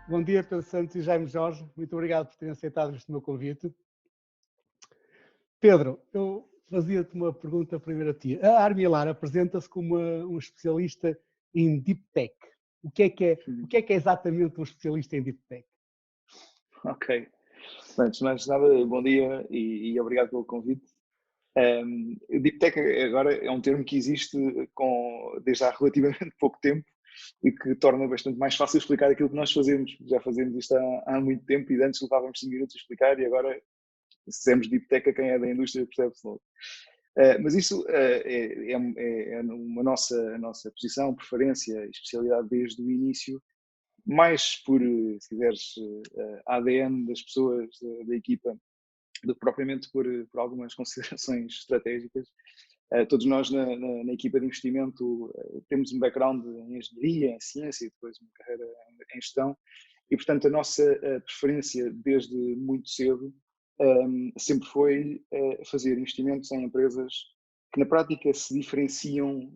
Bom dia, Pedro Santos e Jaime Jorge. Muito obrigado por terem aceitado este meu convite. Pedro, eu fazia-te uma pergunta primeiro a ti. A Armilar apresenta-se como um especialista em Deep Tech. Uhum. O que é exatamente um especialista em Deep Tech? Ok. Bem, antes de mais nada, bom dia e obrigado pelo convite. Deep Tech agora é um termo que existe desde há relativamente pouco tempo e que torna bastante mais fácil explicar aquilo que nós fazemos. Já fazemos isto há muito tempo e antes levávamos 5 minutos a explicar e agora, se dizemos Deep Tech a quem é da indústria, percebe-se logo. Mas isso é uma nossa posição, preferência e especialidade desde o início, mais por, se quiseres, ADN das pessoas da equipa do que propriamente por algumas considerações estratégicas. Todos nós na equipa de investimento temos um background em engenharia, em ciência e depois uma carreira em gestão e, portanto, a nossa preferência desde muito cedo sempre foi fazer investimentos em empresas que na prática se diferenciam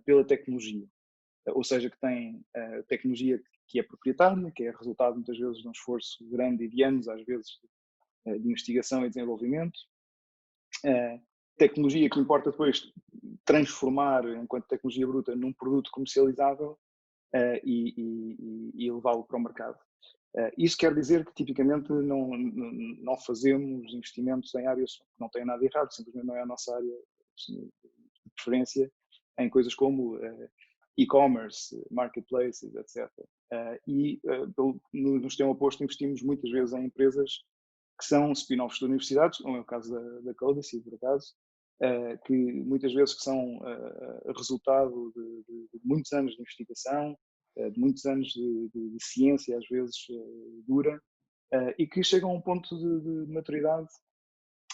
pela tecnologia, ou seja, que têm tecnologia que é proprietária, que é resultado muitas vezes de um esforço grande e de anos, às vezes, de investigação e desenvolvimento. Tecnologia que importa depois transformar enquanto tecnologia bruta num produto comercializável e levá-lo para o mercado. Isso quer dizer que tipicamente não fazemos investimentos em áreas que não têm nada de errado, simplesmente não é a nossa área de preferência em coisas como e-commerce, marketplaces, etc. No extremo oposto investimos muitas vezes em empresas que são spin-offs de universidades, como é o caso da Codacy, por acaso, que muitas vezes que são resultado de muitos anos de investigação, de muitos anos de ciência, às vezes dura, e que chegam a um ponto de maturidade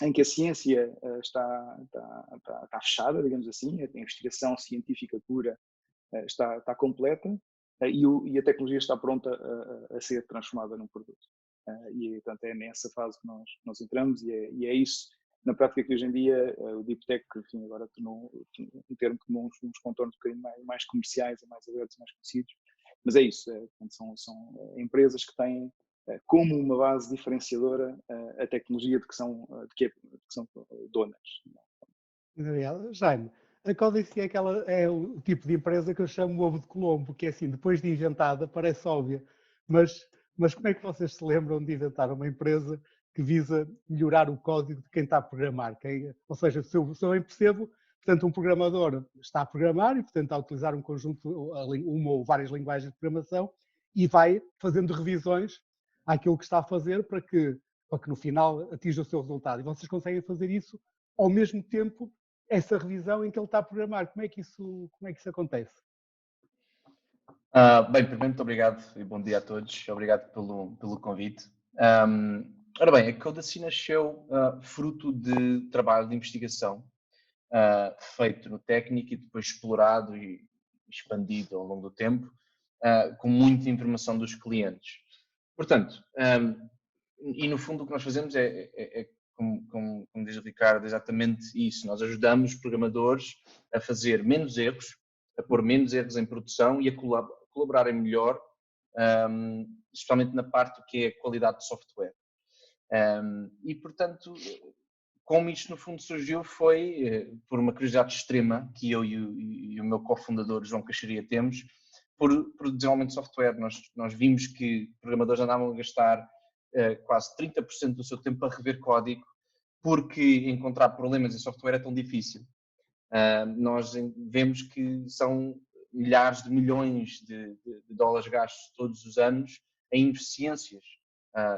em que a ciência está fechada, digamos assim, a investigação científica pura está completa e a tecnologia está pronta a ser transformada num produto. E, portanto, é nessa fase que nós entramos e é isso, na prática, que hoje em dia o Deep Tech, enfim, agora tornou um termo que uns contornos um bocadinho mais comerciais, mais abertos, mais conhecidos, mas é isso, portanto, são empresas que têm como uma base diferenciadora a tecnologia de que são donas. Obrigado. Jaime, a Codex é o tipo de empresa que eu chamo o ovo de Colombo, que é assim, depois de inventada, parece óbvia, mas, mas como é que vocês se lembram de inventar uma empresa que visa melhorar o código de quem está a programar? Ou seja, se eu bem percebo, portanto, um programador está a programar e, portanto, a utilizar um conjunto, uma ou várias linguagens de programação e vai fazendo revisões àquilo que está a fazer para que no final atinja o seu resultado. E vocês conseguem fazer isso ao mesmo tempo essa revisão em que ele está a programar. Como é que isso acontece? Bem, primeiro, muito obrigado e bom dia a todos. Obrigado pelo convite. Ora bem, a Codacy nasceu fruto de trabalho de investigação feito no técnico e depois explorado e expandido ao longo do tempo, com muita informação dos clientes. Portanto, e no fundo o que nós fazemos como diz o Ricardo, exatamente isso. Nós ajudamos programadores a fazer menos erros, a pôr menos erros em produção e a colaborarem melhor, especialmente na parte que é a qualidade de software. E, portanto, como isto no fundo surgiu foi por uma curiosidade extrema que eu e o meu cofundador João Caixaria temos por desenvolvimento de software. Nós vimos que programadores andavam a gastar quase 30% do seu tempo a rever código porque encontrar problemas em software é tão difícil. Nós vemos que são milhares de milhões de dólares gastos todos os anos em ineficiências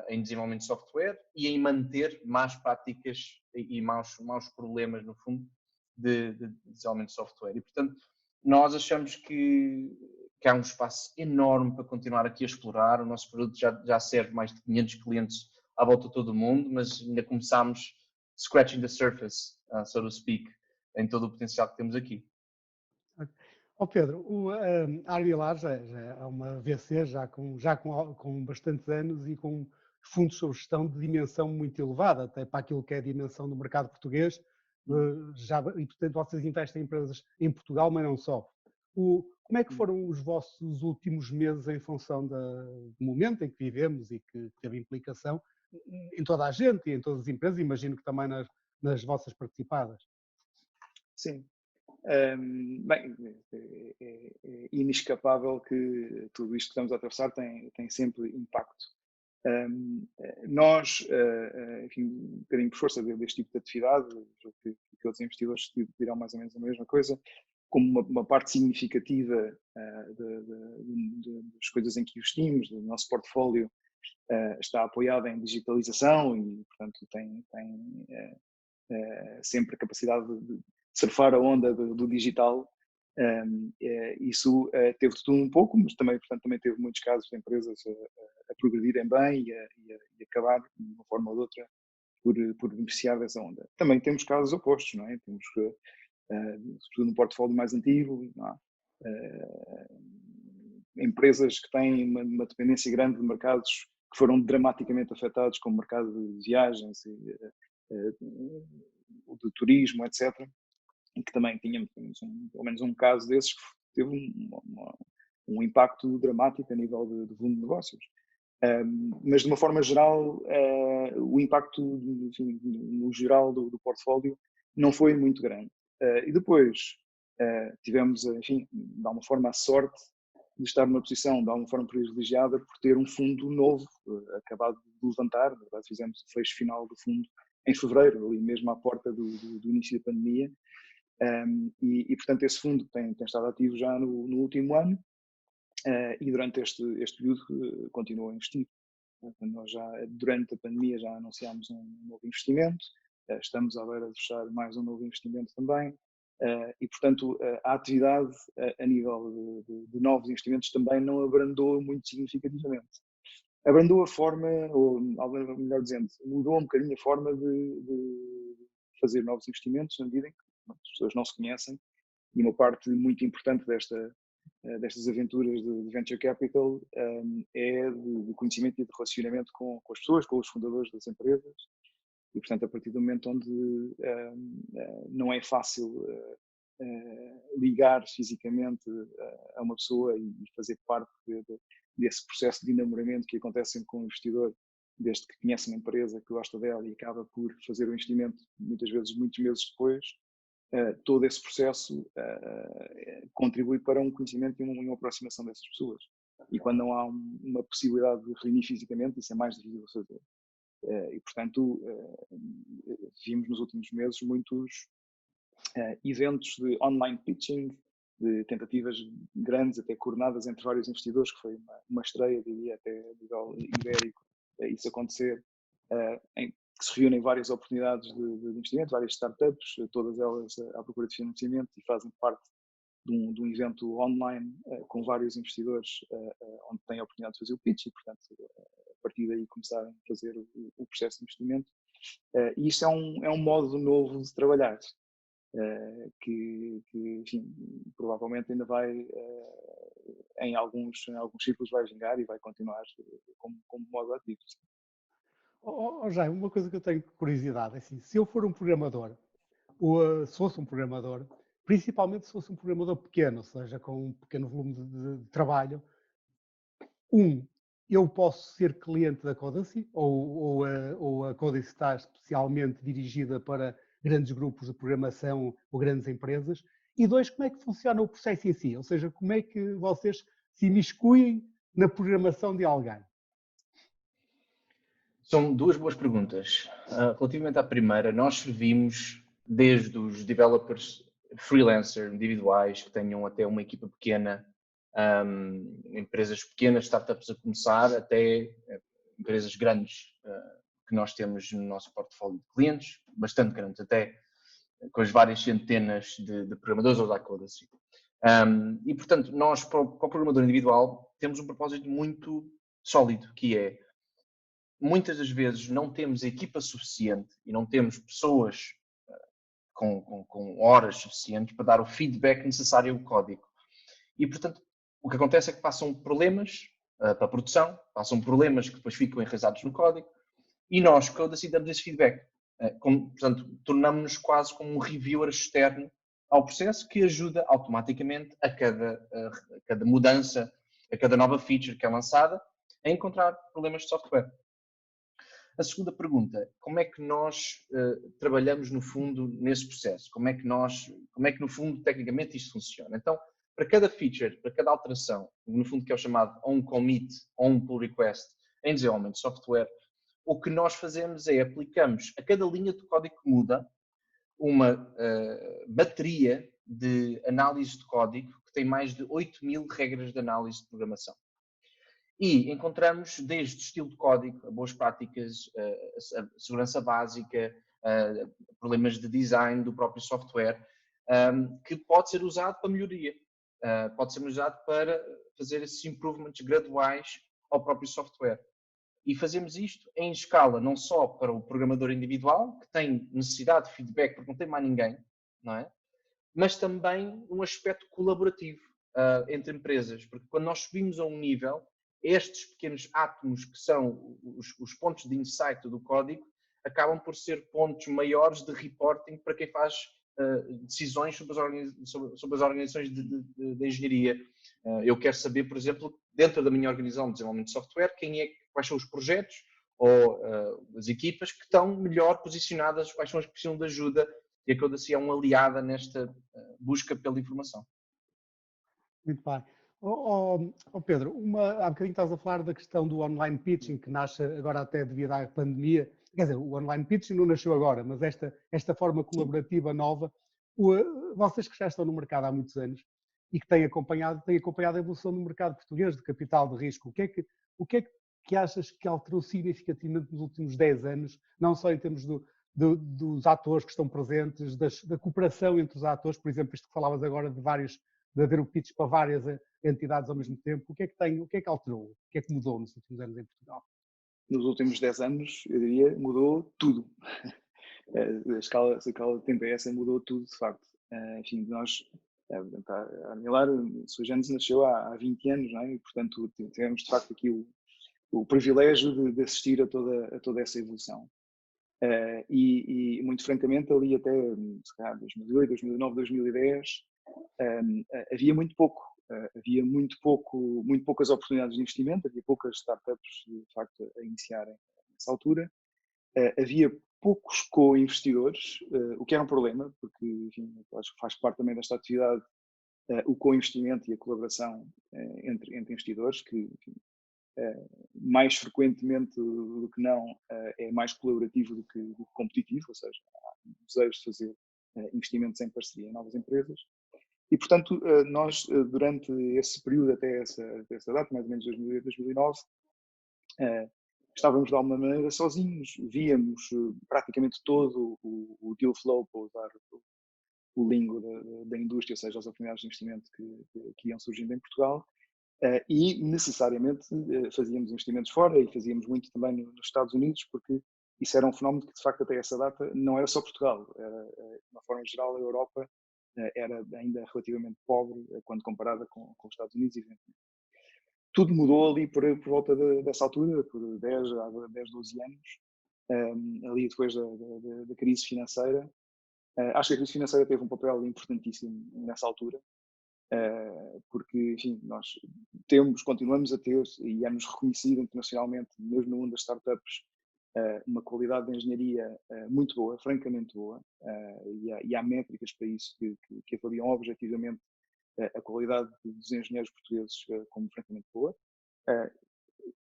em desenvolvimento de software e em manter más práticas e maus problemas, no fundo, de desenvolvimento de software. E, portanto, nós achamos que há um espaço enorme para continuar aqui a explorar. O nosso produto já serve mais de 500 clientes à volta de todo o mundo, mas ainda começámos scratching the surface, so to speak, em todo o potencial que temos aqui. Pedro, a Armilar já é uma VC, com bastantes anos e com fundos sob gestão de dimensão muito elevada, até para aquilo que é a dimensão do mercado português, e portanto vocês investem em empresas em Portugal, mas não só. Como é que foram os vossos últimos meses em função do momento em que vivemos e que teve implicação em toda a gente e em todas as empresas, imagino que também nas vossas participadas? Sim. Bem, é inescapável que tudo isto que estamos a atravessar tem sempre impacto. Nós, enfim, um bocadinho por força deste tipo de atividade, que outros investidores dirão mais ou menos a mesma coisa, como uma parte significativa das coisas em que investimos, do nosso portfólio, está apoiada em digitalização e, portanto, tem sempre a capacidade de surfar a onda do digital. Isso teve tudo um pouco, mas também, portanto, também teve muitos casos de empresas a progredirem bem e a acabar, de uma forma ou de outra, por beneficiar dessa onda. Também temos casos opostos, não é? Temos, sobretudo no portfólio mais antigo, empresas que têm uma dependência grande de mercados que foram dramaticamente afetados, como o mercado de viagens, o de turismo, etc. E que também tínhamos pelo menos um caso desses que teve um impacto dramático a nível de volume de negócios. Mas de uma forma geral, o impacto, enfim, no geral do portfólio não foi muito grande. E depois tivemos, enfim, de alguma forma a sorte de estar numa posição de alguma forma privilegiada por ter um fundo novo, acabado de levantar. Na verdade, fizemos o fecho final do fundo em fevereiro, ali mesmo à porta do início da pandemia. E portanto, esse fundo tem estado ativo já no último ano e durante este período continuou a investir. Nós já, durante a pandemia, já anunciámos um novo investimento, estamos à beira de fechar mais um novo investimento também. E, portanto, a atividade a nível de novos investimentos também não abrandou muito significativamente. Abrandou a forma, ou melhor dizendo, mudou um bocadinho a forma de fazer novos investimentos, na medida em que as pessoas não se conhecem, e uma parte muito importante destas aventuras de venture capital é de conhecimento e de relacionamento com as pessoas, com os fundadores das empresas. E, portanto, a partir do momento onde não é fácil ligar fisicamente a uma pessoa e fazer parte desse processo de enamoramento que acontece com o investidor, desde que conhece uma empresa, que gosta dela e acaba por fazer o investimento, muitas vezes, muitos meses depois, todo esse processo contribui para um conhecimento e uma aproximação dessas pessoas. E quando não há uma possibilidade de reunir fisicamente, isso é mais difícil de fazer. E, portanto, vimos nos últimos meses muitos eventos de online pitching, de tentativas grandes, até coordenadas entre vários investidores, que foi uma estreia, diria, até a nível ibérico, isso acontecer, em que se reúnem várias oportunidades de investimento, várias startups, todas elas à procura de financiamento e fazem parte de um evento online com vários investidores onde têm a oportunidade de fazer o pitch e, portanto, a partir daí começarem a fazer o processo de investimento. E isto é um modo novo de trabalhar, que enfim, provavelmente ainda vai, em alguns círculos vai vingar e vai continuar como modo ativo. Jaime, uma coisa que eu tenho curiosidade é assim, se eu for um programador, ou se fosse um programador, principalmente se fosse um programador pequeno, ou seja, com um pequeno volume de trabalho, eu posso ser cliente da Codacy, ou a Codacy está especialmente dirigida para grandes grupos de programação ou grandes empresas, e dois, como é que funciona o processo em si? Ou seja, como é que vocês se imiscuem na programação de alguém? São duas boas perguntas. Relativamente à primeira, nós servimos desde os developers freelancer, individuais, que tenham até uma equipa pequena, empresas pequenas, startups a começar, até empresas grandes que nós temos no nosso portfólio de clientes, bastante grandes, até com as várias centenas de programadores ou da Codacy. E, portanto, nós, para o programador individual, temos um propósito muito sólido, que é, muitas das vezes não temos equipa suficiente e não temos pessoas com horas suficientes para dar o feedback necessário ao código. E, portanto, o que acontece é que passam problemas para a produção, passam problemas que depois ficam enraizados no código e nós, Codacy, damos esse feedback. Portanto, tornamos-nos quase como um reviewer externo ao processo, que ajuda automaticamente a cada mudança, a cada nova feature que é lançada, a encontrar problemas de software. A segunda pergunta, como é que nós trabalhamos no fundo nesse processo? Como é que no fundo, tecnicamente, isto funciona? Então, para cada feature, para cada alteração, no fundo que é o chamado on-commit, on-pull request, em desenvolvimento de software, o que nós fazemos é aplicamos a cada linha de código que muda uma bateria de análise de código que tem mais de 8.000 regras de análise de programação. E encontramos desde o estilo de código, boas práticas, a segurança básica, problemas de design do próprio software, que pode ser usado para melhoria. Pode ser usado para fazer esses improvements graduais ao próprio software. E fazemos isto em escala, não só para o programador individual, que tem necessidade de feedback porque não tem mais ninguém, não é? Mas também um aspecto colaborativo entre empresas, porque quando nós subimos a um nível, estes pequenos átomos que são os pontos de insight do código acabam por ser pontos maiores de reporting para quem faz decisões sobre as organizações de engenharia. Eu quero saber, por exemplo, dentro da minha organização de desenvolvimento de software, quais são os projetos ou as equipas que estão melhor posicionadas, quais são as que precisam de ajuda, e a Codacy é uma aliada nesta busca pela informação. Muito bem. Pedro, há bocadinho estás a falar da questão do online pitching, que nasce agora até devido à pandemia. Quer dizer, o online pitching não nasceu agora, mas esta forma colaborativa nova, vocês que já estão no mercado há muitos anos e que têm acompanhado a evolução do mercado português de capital de risco, o que é que achas que alterou significativamente nos últimos 10 anos, não só em termos dos atores que estão presentes, da cooperação entre os atores, por exemplo, isto que falavas agora de haver o pitch para várias entidades ao mesmo tempo, o que é que alterou? O que é que mudou nos últimos anos em Portugal? Nos últimos 10 anos, eu diria, mudou tudo. A escala de tempo é essa, mudou tudo, de facto. Enfim, nós, a Milar, Sui Generis nasceu há 20 anos, não é? E, portanto, tivemos, de facto, aqui o privilégio de assistir a toda essa evolução. E, muito francamente, ali até, se calhar, 2008, 2009, 2010, havia muito pouco. Havia muito poucas oportunidades de investimento, havia poucas startups, de facto, a iniciarem nessa altura. Havia poucos co-investidores, o que era um problema, porque, enfim, acho que faz parte também desta atividade o co-investimento e a colaboração entre investidores, que, enfim, mais frequentemente do que não é mais colaborativo do que competitivo, ou seja, há um desejo de fazer investimentos em parceria em novas empresas. E, portanto, nós, durante esse período, até essa data, mais ou menos 2008, 2009, estávamos de alguma maneira sozinhos, víamos praticamente todo o deal flow, para usar o lingo da indústria, ou seja, as oportunidades de investimento que iam surgindo em Portugal, e necessariamente fazíamos investimentos fora e fazíamos muito também nos Estados Unidos, porque isso era um fenómeno que, de facto, até essa data não era só Portugal, era, de uma forma geral, a Europa era ainda relativamente pobre quando comparada com os Estados Unidos, evidentemente. Tudo mudou ali por volta dessa altura, por 10, 12 anos, ali depois da crise financeira. Acho que a crise financeira teve um papel importantíssimo nessa altura, porque, enfim, nós continuamos a ter, e é-nos reconhecido internacionalmente, mesmo no mundo das startups, uma qualidade de engenharia muito boa, francamente boa, e há métricas para isso que avaliam objetivamente a qualidade dos engenheiros portugueses como francamente boa.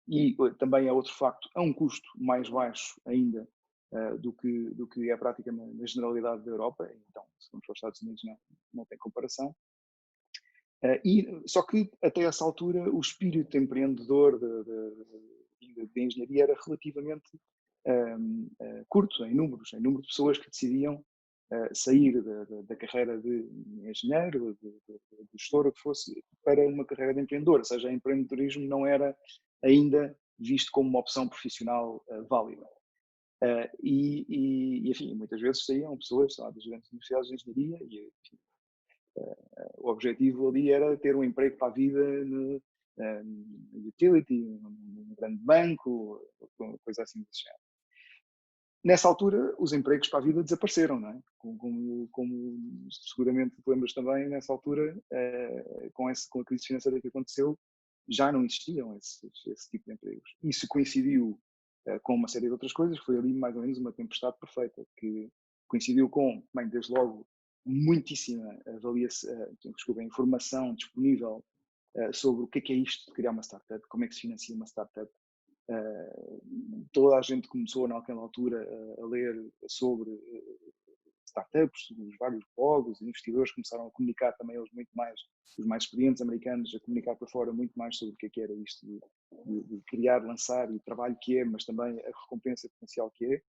E também é outro facto, a um custo mais baixo ainda do que é a prática na generalidade da Europa. Então, se formos para os Estados Unidos, não tem comparação. Só que até essa altura o espírito empreendedor de engenharia era relativamente curto em número de pessoas que decidiam sair da carreira de engenheiro, de gestor, o que fosse, para uma carreira de empreendedor. Ou seja, o empreendedorismo não era ainda visto como uma opção profissional válida. Enfim, muitas vezes saíam pessoas das grandes universidades de engenharia e, enfim, o objetivo ali era ter um emprego para a vida no utility, num grande banco, coisa assim desse género. Nessa altura, os empregos para a vida desapareceram, não é? Como seguramente te lembras também, nessa altura, com a crise financeira que aconteceu, já não existiam esse tipo de empregos. Isso coincidiu com uma série de outras coisas, foi ali mais ou menos uma tempestade perfeita, que coincidiu com, bem, desde logo, muitíssima informação disponível sobre o que é isto de criar uma startup, como é que se financia uma startup. Toda a gente começou naquela altura a ler sobre startups, os vários blogs, os investidores começaram a comunicar também eles muito mais, os mais experientes americanos a comunicar para fora muito mais sobre o que era isto de criar, lançar e o trabalho que é, mas também a recompensa potencial que é.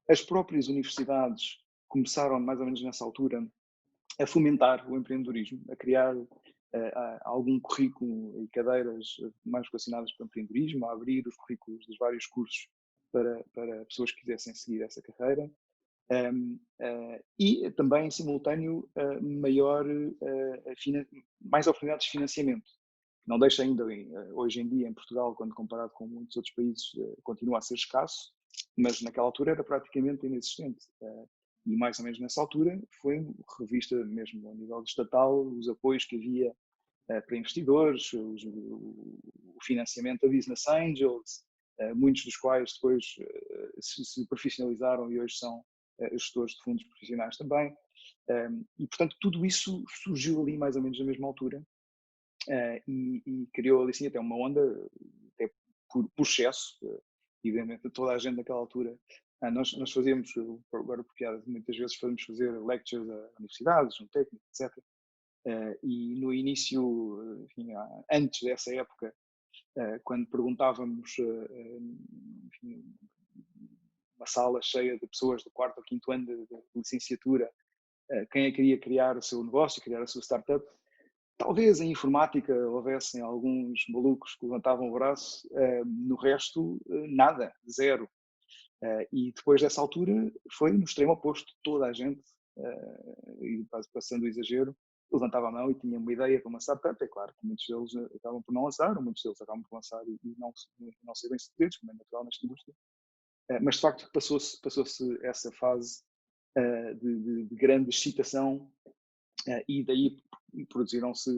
As próprias universidades começaram mais ou menos nessa altura a fomentar o empreendedorismo, a criar algum currículo e cadeiras mais relacionadas com o empreendedorismo, a abrir os currículos dos vários cursos para pessoas que quisessem seguir essa carreira. E também, em simultâneo, mais oportunidades de financiamento. Não deixa ainda, hoje em dia, em Portugal, quando comparado com muitos outros países, continua a ser escasso, mas naquela altura era praticamente inexistente. E mais ou menos nessa altura foi revista mesmo a nível estatal os apoios que havia para investidores, o financiamento a business angels, muitos dos quais depois se profissionalizaram e hoje são gestores de fundos profissionais também. E, portanto, tudo isso surgiu ali mais ou menos na mesma altura e criou ali, sim, até uma onda, até por excesso, evidentemente, toda a gente naquela altura. Nós fazíamos, agora por piada, muitas vezes fazemos fazer lectures a universidades, no técnico, etc. E no início, enfim, antes dessa época, quando perguntávamos, enfim, uma sala cheia de pessoas do quarto ou quinto ano de licenciatura, quem é que queria criar o seu negócio, criar a sua startup, talvez em informática houvessem alguns malucos que levantavam o braço, no resto, nada, zero. E depois dessa altura foi no extremo oposto, toda a gente, e passando o exagero, levantava a mão e tinha uma ideia para uma startup. É claro que muitos deles acabam por não lançar, ou muitos deles acabam por lançar e não ser bem sucedidos, como é natural nesta indústria. Mas de facto passou-se essa fase de grande excitação e daí produziram-se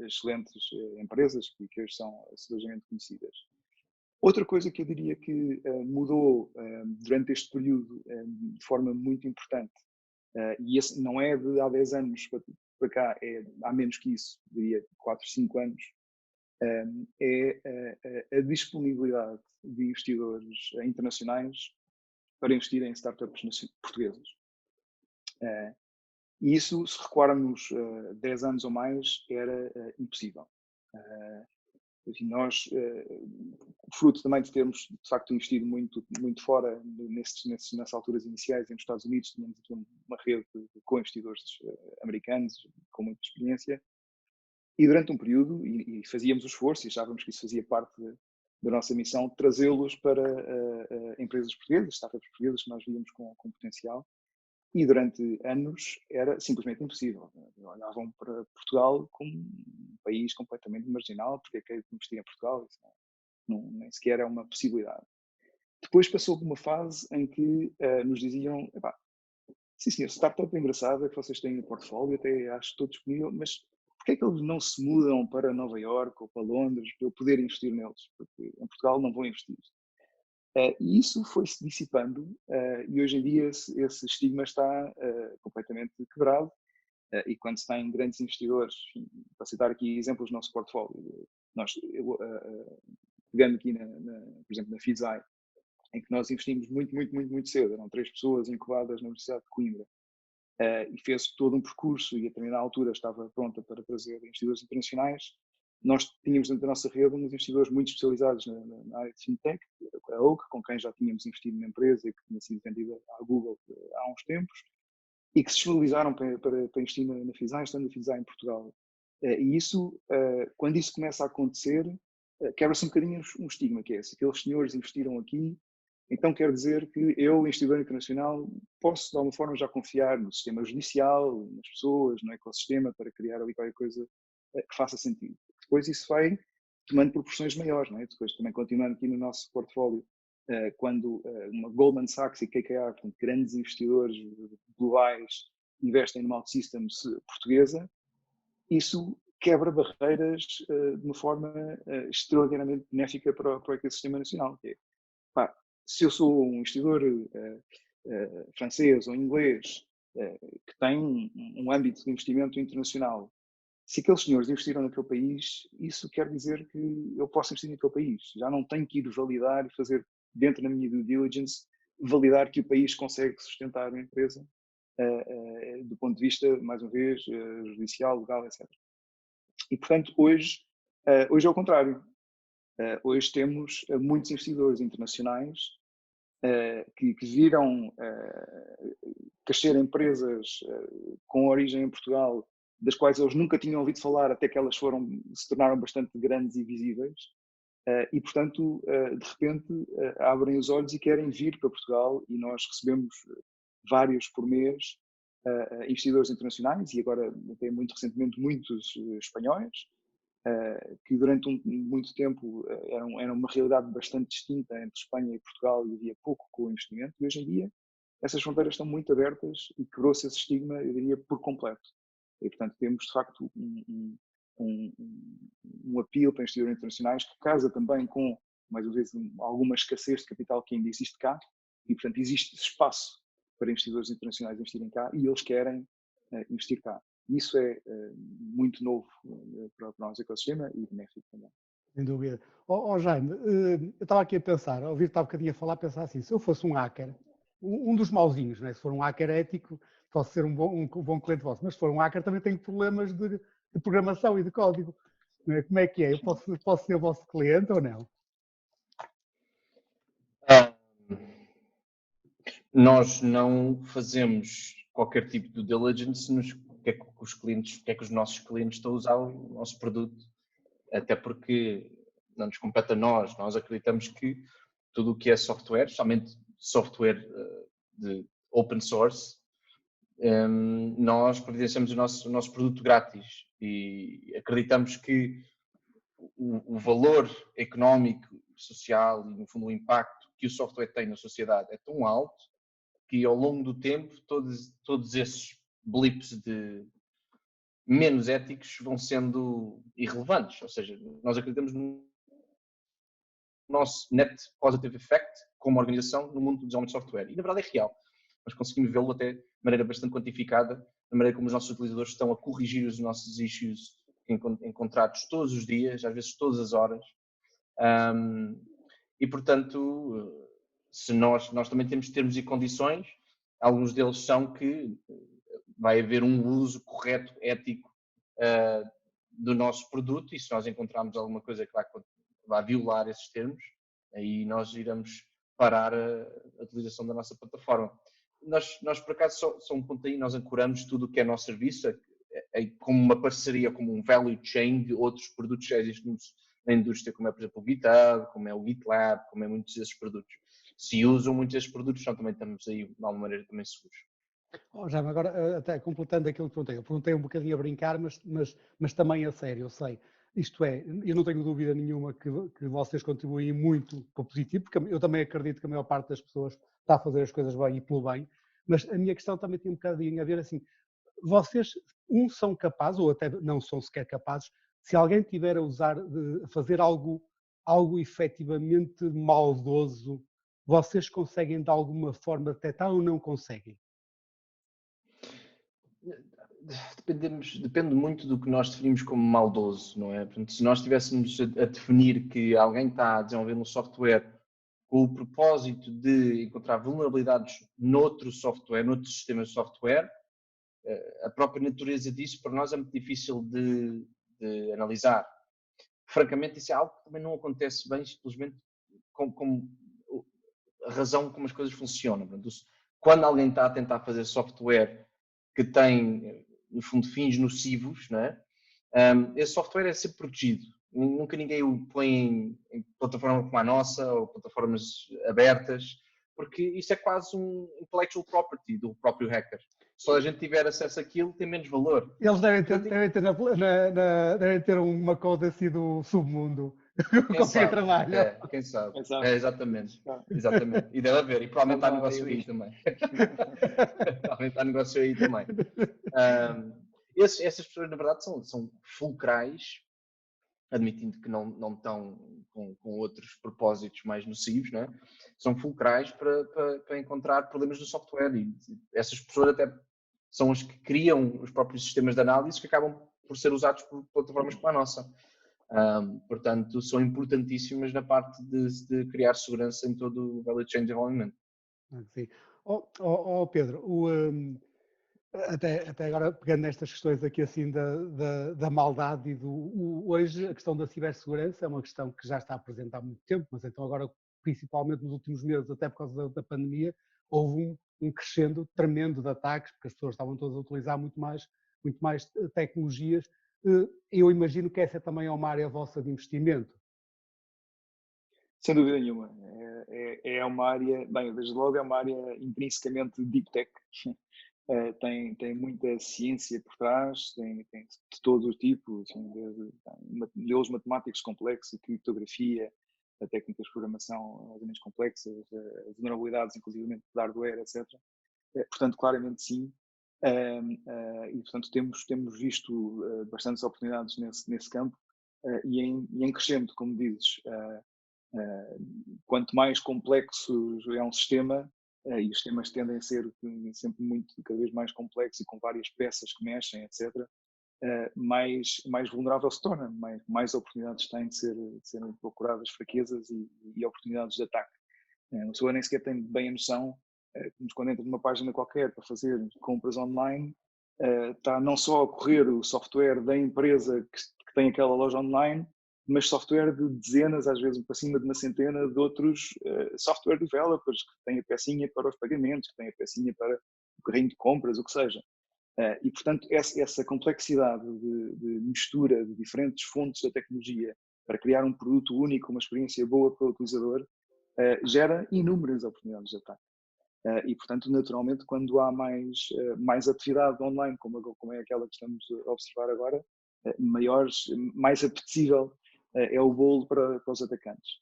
excelentes empresas que hoje são seriosamente conhecidas. Outra coisa que eu diria que mudou durante este período de forma muito importante, e esse não é de há 10 anos para cá, é há menos que isso, diria 4, 5 anos, é a disponibilidade de investidores internacionais para investir em startups portuguesas. E isso, se recuarmos 10 anos ou mais, era impossível. Nós, fruto também de termos, de facto, investido muito fora nessas alturas iniciais, nos Estados Unidos, tínhamos aqui uma rede de co-investidores americanos com muita experiência, e durante um período, e fazíamos o esforço, e achávamos que isso fazia parte da nossa missão, trazê-los para empresas portuguesas, startups portuguesas que nós víamos com potencial, e durante anos era simplesmente impossível. Olhavam para Portugal como um país completamente marginal, porque é que investir em Portugal? Isso nem sequer é uma possibilidade. Depois passou por uma fase em que nos diziam, sim senhor, startup é engraçada que vocês têm no portfólio, até acho que estou disponível, mas porquê é que eles não se mudam para Nova Iorque ou para Londres para eu poder investir neles? Porque em Portugal não vão investir. E isso foi-se dissipando e hoje em dia esse estigma está completamente quebrado e quando se tem grandes investidores, para citar aqui exemplos do nosso portfólio, pegando aqui, por exemplo, na Fizai, em que nós investimos muito cedo, eram 3 pessoas incubadas na Universidade de Coimbra e fez todo um percurso e a determinada altura estava pronta para trazer investidores internacionais. Nós tínhamos dentro da nossa rede uns investidores muito especializados na área de fintech, a Oak, com quem já tínhamos investido na empresa e que tinha sido vendida à Google há uns tempos, e que se disponibilizaram para investir na Fizai, estando a Fizai em Portugal. E isso, quando isso começa a acontecer, quebra-se um bocadinho um estigma, que é se aqueles senhores investiram aqui, então quer dizer que eu, investidor internacional, posso de alguma forma já confiar no sistema judicial, nas pessoas, no ecossistema, para criar ali qualquer coisa que faça sentido. Depois isso vai tomando proporções maiores, não é? Depois também continuando aqui no nosso portfólio, quando uma Goldman Sachs e KKR, portanto, grandes investidores globais, investem numa OutSystems portuguesa, isso quebra barreiras de uma forma extraordinariamente benéfica para o ecossistema nacional. Que é, pá, se eu sou um investidor francês ou inglês que tem um âmbito de investimento internacional, se aqueles senhores investiram naquele país, isso quer dizer que eu posso investir naquele país. Já não tenho que ir validar e fazer, dentro da minha due diligence, validar que o país consegue sustentar a empresa do ponto de vista, mais uma vez, judicial, legal, etc. E, portanto, hoje é o contrário. Hoje temos muitos investidores internacionais que viram crescer empresas com origem em Portugal, das quais eles nunca tinham ouvido falar, até que elas se tornaram bastante grandes e visíveis, e, portanto, de repente, abrem os olhos e querem vir para Portugal, e nós recebemos vários por mês investidores internacionais, e agora, até muito recentemente, muitos espanhóis, que durante muito tempo era uma realidade bastante distinta entre Espanha e Portugal e havia pouco co-investimento, e hoje em dia essas fronteiras estão muito abertas e quebrou-se esse estigma, eu diria, por completo. E, portanto, temos, de facto, um apelo para investidores internacionais que casa também com, mais uma vez, alguma escassez de capital que ainda existe cá e, portanto, existe espaço para investidores internacionais investirem cá e eles querem investir cá. Isso é muito novo para o nosso ecossistema e benéfico também. Sem dúvida. Jaime, eu estava aqui a pensar, a ouvir-te há bocadinho a falar, pensar assim, se eu fosse um hacker, um dos mauzinhos, né? Se for um hacker ético, posso ser um bom cliente vosso, mas se for um hacker também tenho problemas de programação e de código. Como é que é? Eu posso ser vosso cliente ou não? Nós não fazemos qualquer tipo de diligence nos que é que os nossos clientes estão a usar o nosso produto, até porque não nos compete a nós acreditamos que tudo o que é software, especialmente software de open source, nós providenciamos o nosso produto grátis e acreditamos que o valor económico, social e, no fundo, o impacto que o software tem na sociedade é tão alto que, ao longo do tempo, todos esses blips de menos éticos vão sendo irrelevantes. Ou seja, nós acreditamos no nosso net positive effect como organização no mundo do desenvolvimento de software. E, na verdade, é real. Nós conseguimos vê-lo até de maneira bastante quantificada, na maneira como os nossos utilizadores estão a corrigir os nossos issues encontrados todos os dias, às vezes todas as horas. E, portanto, se nós também temos termos e condições, alguns deles são que vai haver um uso correto, ético do nosso produto, e se nós encontrarmos alguma coisa que vai violar esses termos, aí nós iremos parar a utilização da nossa plataforma. Nós por acaso, só um ponto aí, nós ancoramos tudo o que é nosso serviço como uma parceria, como um value chain de outros produtos que já existem na indústria, como é, por exemplo, o GitHub, como é o GitLab, como é muitos desses produtos. Se usam muitos desses produtos, nós também estamos aí, de alguma maneira, também seguros. Jaime, agora, até completando aquilo que perguntei, eu perguntei um bocadinho a brincar, mas também a sério, eu sei. Isto é, eu não tenho dúvida nenhuma que vocês contribuem muito para o positivo, porque eu também acredito que a maior parte das pessoas está a fazer as coisas bem e pelo bem, mas a minha questão também tem um bocadinho a ver assim, vocês, são capazes, ou até não são sequer capazes, se alguém tiver a fazer algo efetivamente maldoso, vocês conseguem de alguma forma detectar ou não conseguem? Depende muito do que nós definimos como maldoso, não é? Portanto, se nós estivéssemos a definir que alguém está a desenvolver um software com o propósito de encontrar vulnerabilidades noutro software, noutro sistema de software, a própria natureza disso para nós é muito difícil de analisar. Francamente, isso é algo que também não acontece bem, simplesmente com a razão como as coisas funcionam. Portanto, quando alguém está a tentar fazer software que tem, no fundo, fins nocivos, não é? Esse software é sempre protegido. Nunca ninguém o põe em plataforma como a nossa ou plataformas abertas, porque isso é quase um intellectual property do próprio hacker. Se a gente tiver acesso àquilo, tem menos valor. Eles devem ter uma coda assim do submundo. qualquer trabalho. Quem sabe. Exato. Exatamente. E deve haver. E provavelmente há negócio aí também. Provavelmente há negócio aí também. Essas pessoas, na verdade, são fulcrais, admitindo que não estão com outros propósitos mais nocivos, não é? São fulcrais para encontrar problemas no software. E essas pessoas até são as que criam os próprios sistemas de análise que acabam por ser usados por plataformas como a nossa. Portanto, são importantíssimas na parte de criar segurança em todo o value chain development. Sim. Pedro, até agora pegando nestas questões aqui assim da maldade e hoje a questão da cibersegurança é uma questão que já está presente há muito tempo, mas então agora principalmente nos últimos meses, até por causa da pandemia, houve um crescendo tremendo de ataques, porque as pessoas estavam todas a utilizar muito mais tecnologias. Eu imagino que essa também é uma área vossa de investimento. Sem dúvida nenhuma. É uma área, bem, desde logo é uma área intrinsecamente deep tech. Tem muita ciência por trás, tem de todo o tipo, assim, modelos matemáticos complexos, criptografia, técnicas de programação menos complexas, vulnerabilidades, inclusive de hardware, etc. Portanto, claramente sim. E, portanto, temos visto bastantes oportunidades nesse campo e em crescendo, como dizes. Quanto mais complexo é um sistema, e os sistemas tendem a ser sempre cada vez mais complexos e com várias peças que mexem, etc., mais vulnerável se torna, mais oportunidades têm de serem procuradas fraquezas e oportunidades de ataque. A pessoa nem sequer tem bem a noção, quando entra numa página qualquer para fazer compras online, está não só a correr o software da empresa que tem aquela loja online, mas software de dezenas, às vezes para cima de uma centena de outros software developers que têm a pecinha para os pagamentos, que têm a pecinha para o carrinho de compras, o que seja. E, portanto, essa complexidade de mistura de diferentes fontes da tecnologia para criar um produto único, uma experiência boa para o utilizador, gera inúmeras oportunidades de ataque. E, portanto, naturalmente, quando há mais atividade online, como é aquela que estamos a observar agora, mais apetecível é o bolo para os atacantes.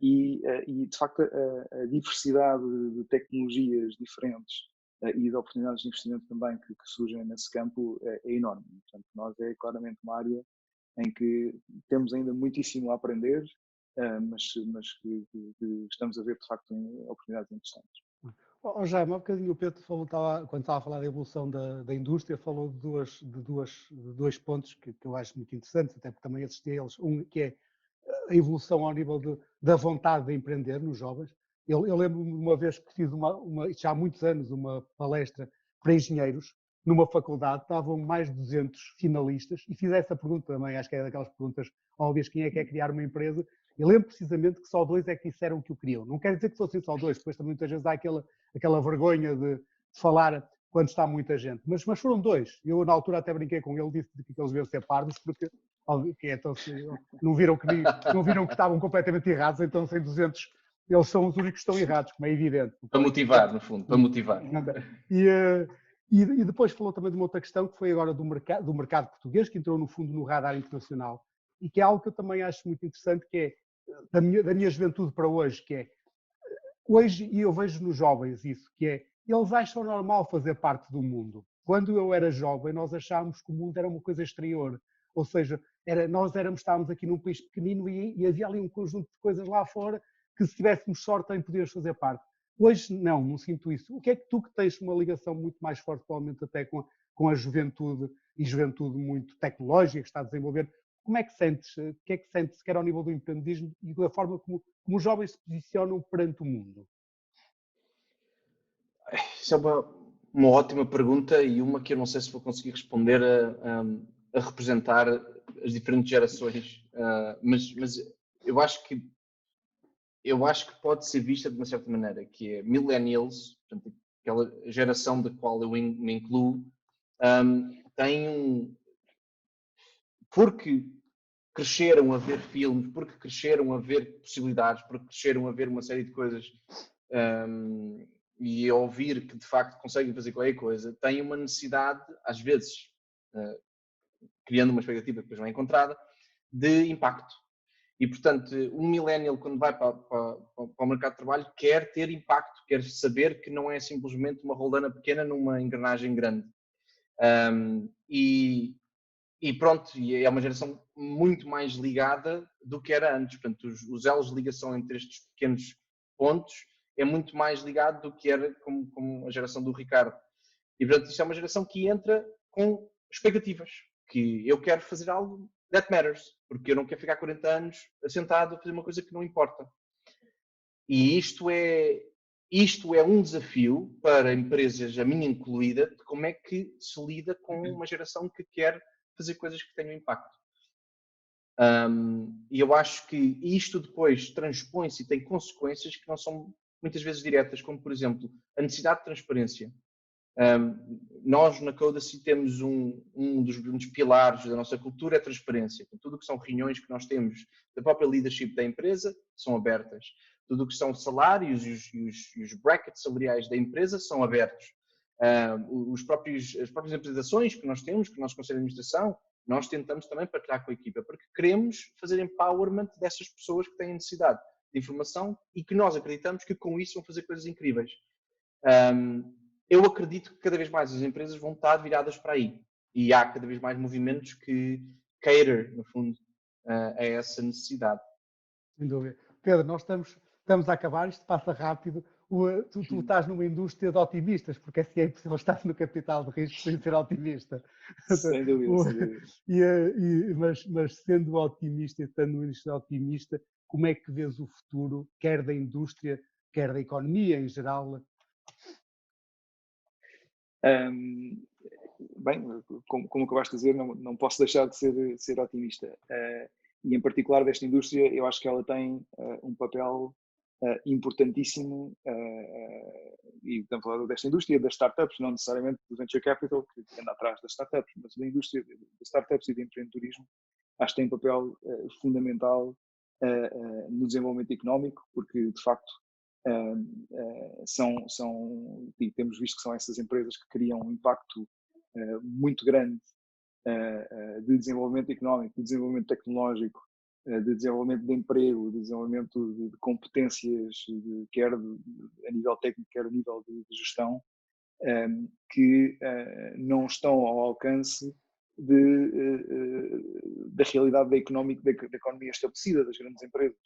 E, de facto, a diversidade de tecnologias diferentes e de oportunidades de investimento também que surgem nesse campo é enorme. Portanto, nós é claramente uma área em que temos ainda muitíssimo a aprender, mas que estamos a ver, de facto, oportunidades interessantes. Jaime, há bocadinho o Pedro falou, quando estava a falar da evolução da indústria, falou de dois pontos que eu acho muito interessantes, até porque também assisti a eles. Um que é a evolução ao nível da vontade de empreender nos jovens. Eu lembro-me de uma vez que fiz já há muitos anos, uma palestra para engenheiros numa faculdade, estavam mais de 200 finalistas e fiz essa pergunta também, acho que é daquelas perguntas óbvias, quem é que quer criar uma empresa? Eu lembro precisamente que só 2 é que disseram que o queriam. Não quer dizer que fossem só 2, depois também muitas vezes há aquela vergonha de falar quando está muita gente. Mas foram 2. Eu na altura até brinquei com ele, disse que eles deviam ser pardos, porque então, não viram que estavam completamente errados, então sem 200 eles são os únicos que estão errados, como é evidente. Para motivar, no fundo, para motivar. E depois falou também de uma outra questão, que foi agora do mercado português, que entrou no fundo no radar internacional, e que é algo que eu também acho muito interessante, que é da minha juventude para hoje, que é, hoje, e eu vejo nos jovens isso, que é, eles acham normal fazer parte do mundo. Quando eu era jovem, nós achávamos que o mundo era uma coisa exterior, ou seja, estávamos aqui num país pequenino e havia ali um conjunto de coisas lá fora que se tivéssemos sorte também podíamos fazer parte. Hoje não sinto isso. O que é que tu, que tens uma ligação muito mais forte, provavelmente até com a juventude, e juventude muito tecnológica que está a desenvolver, como é que sentes, o que é que sentes, quer ao nível do empreendedorismo e da forma como os jovens se posicionam perante o mundo? Isso é uma ótima pergunta e uma que eu não sei se vou conseguir responder a representar as diferentes gerações, mas eu acho que pode ser vista de uma certa maneira, que é millennials, portanto, aquela geração da qual eu me incluo, tem porque cresceram a ver filmes, porque cresceram a ver possibilidades, porque cresceram a ver uma série de coisas e a ouvir que de facto conseguem fazer qualquer coisa, têm uma necessidade, às vezes, criando uma expectativa que depois não é encontrada, de impacto. E, portanto, um millennial, quando vai para o mercado de trabalho, quer ter impacto, quer saber que não é simplesmente uma roldana pequena numa engrenagem grande. E pronto, é uma geração muito mais ligada do que era antes. Portanto, os elos de ligação entre estes pequenos pontos é muito mais ligado do que era como a geração do Ricardo. E, portanto, isso é uma geração que entra com expectativas, que eu quero fazer algo that matters, porque eu não quero ficar 40 anos assentado a fazer uma coisa que não importa. E isto é um desafio para empresas, a minha incluída, de como é que se lida com uma geração que quer fazer coisas que tenham impacto. E eu acho que isto depois transpõe-se e tem consequências que não são muitas vezes diretas, como, por exemplo, a necessidade de transparência. Nós, na Codacy, temos um dos pilares da nossa cultura é a transparência. Tudo o que são reuniões que nós temos da própria leadership da empresa são abertas. Tudo o que são salários e os brackets salariais da empresa são abertos. As próprias apresentações que nós temos, que o nosso Conselho de Administração, nós tentamos também partilhar com a equipa, porque queremos fazer empowerment dessas pessoas que têm necessidade de informação e que nós acreditamos que com isso vão fazer coisas incríveis. Eu acredito que cada vez mais as empresas vão estar viradas para aí e há cada vez mais movimentos que cater, no fundo, a essa necessidade. Sem dúvida. Pedro, nós estamos a acabar, isto passa rápido. Tu estás numa indústria de otimistas, porque assim é impossível estar no capital de risco sem ser otimista. Sem dúvida, sem dúvida. Mas sendo otimista e estando numa indústria otimista, como é que vês o futuro, quer da indústria, quer da economia em geral? Bem, como acabaste de dizer, não posso deixar de ser otimista. E em particular desta indústria, eu acho que ela tem um papel importantíssimo, e estamos a falar desta indústria, das startups, não necessariamente do venture capital, que anda atrás das startups, mas da indústria das startups e do empreendedorismo, acho que tem um papel fundamental no desenvolvimento económico, porque de facto e temos visto que são essas empresas que criam um impacto muito grande de desenvolvimento económico, de desenvolvimento tecnológico, de desenvolvimento de emprego, de desenvolvimento de competências, quer a nível técnico, quer a nível de gestão, que não estão ao alcance da realidade da economia estabelecida das grandes empresas,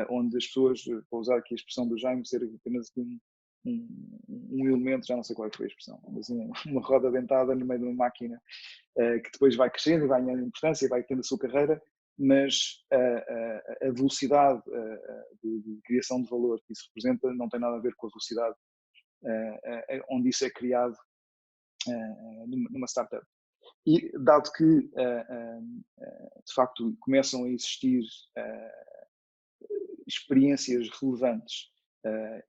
onde as pessoas, vou usar aqui a expressão do Jaime, ser apenas um elemento, já não sei qual foi a expressão, mas uma roda dentada no meio de uma máquina que depois vai crescendo e vai ganhando importância e vai tendo a sua carreira, mas a velocidade de criação de valor que isso representa não tem nada a ver com a velocidade onde isso é criado numa startup. E dado que, de facto, começam a existir experiências relevantes,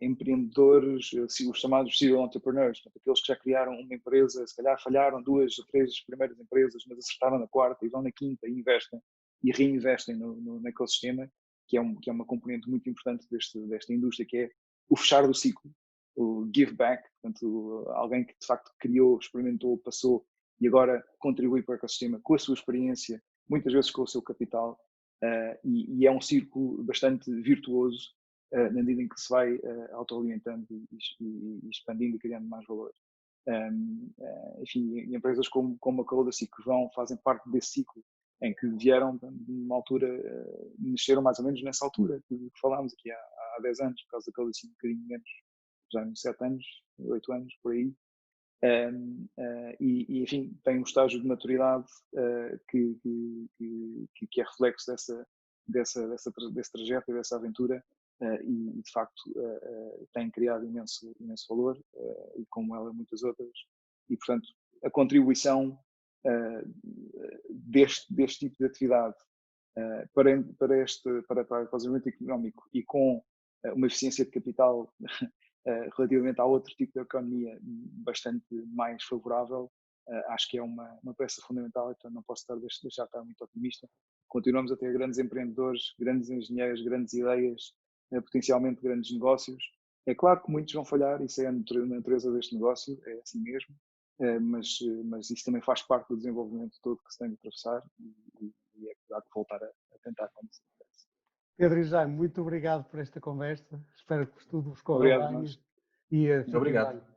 empreendedores, os chamados serial entrepreneurs, portanto, aqueles que já criaram uma empresa, se calhar falharam 2 ou 3 primeiras empresas, mas acertaram na quarta e vão na quinta e investem e reinvestem no ecossistema, que é uma componente muito importante desta indústria, que é o fechar do ciclo, o give back, portanto, alguém que de facto criou, experimentou, passou e agora contribui para o ecossistema com a sua experiência, muitas vezes com o seu capital, e é um círculo bastante virtuoso na medida em que se vai autoalimentando e expandindo e criando mais valor. Enfim, empresas como a Codacy que fazem parte desse ciclo, em que vieram numa altura, nasceram mais ou menos nessa altura que falámos aqui há 10 anos, por causa da Codacy um bocadinho menos, já uns 7 anos, 8 anos, por aí. E enfim, tem um estágio de maturidade que é reflexo desse trajeto e dessa aventura, e de facto tem criado imenso valor, e como ela muitas outras, e portanto a contribuição deste tipo de atividade para o desenvolvimento económico e com uma eficiência de capital relativamente a outro tipo de economia bastante mais favorável, acho que é uma peça fundamental, então não posso deixar de estar muito otimista. Continuamos a ter grandes empreendedores, grandes engenheiros, grandes ideias, potencialmente grandes negócios. É claro que muitos vão falhar, isso é a natureza deste negócio, é assim mesmo, mas isso também faz parte do desenvolvimento todo que se tem de atravessar e é claro que voltar a tentar quando se acontece. Pedro e Jaime, muito obrigado por esta conversa. Espero que tudo vos corra Obrigado, bem nós. e fiquem Obrigado. bem.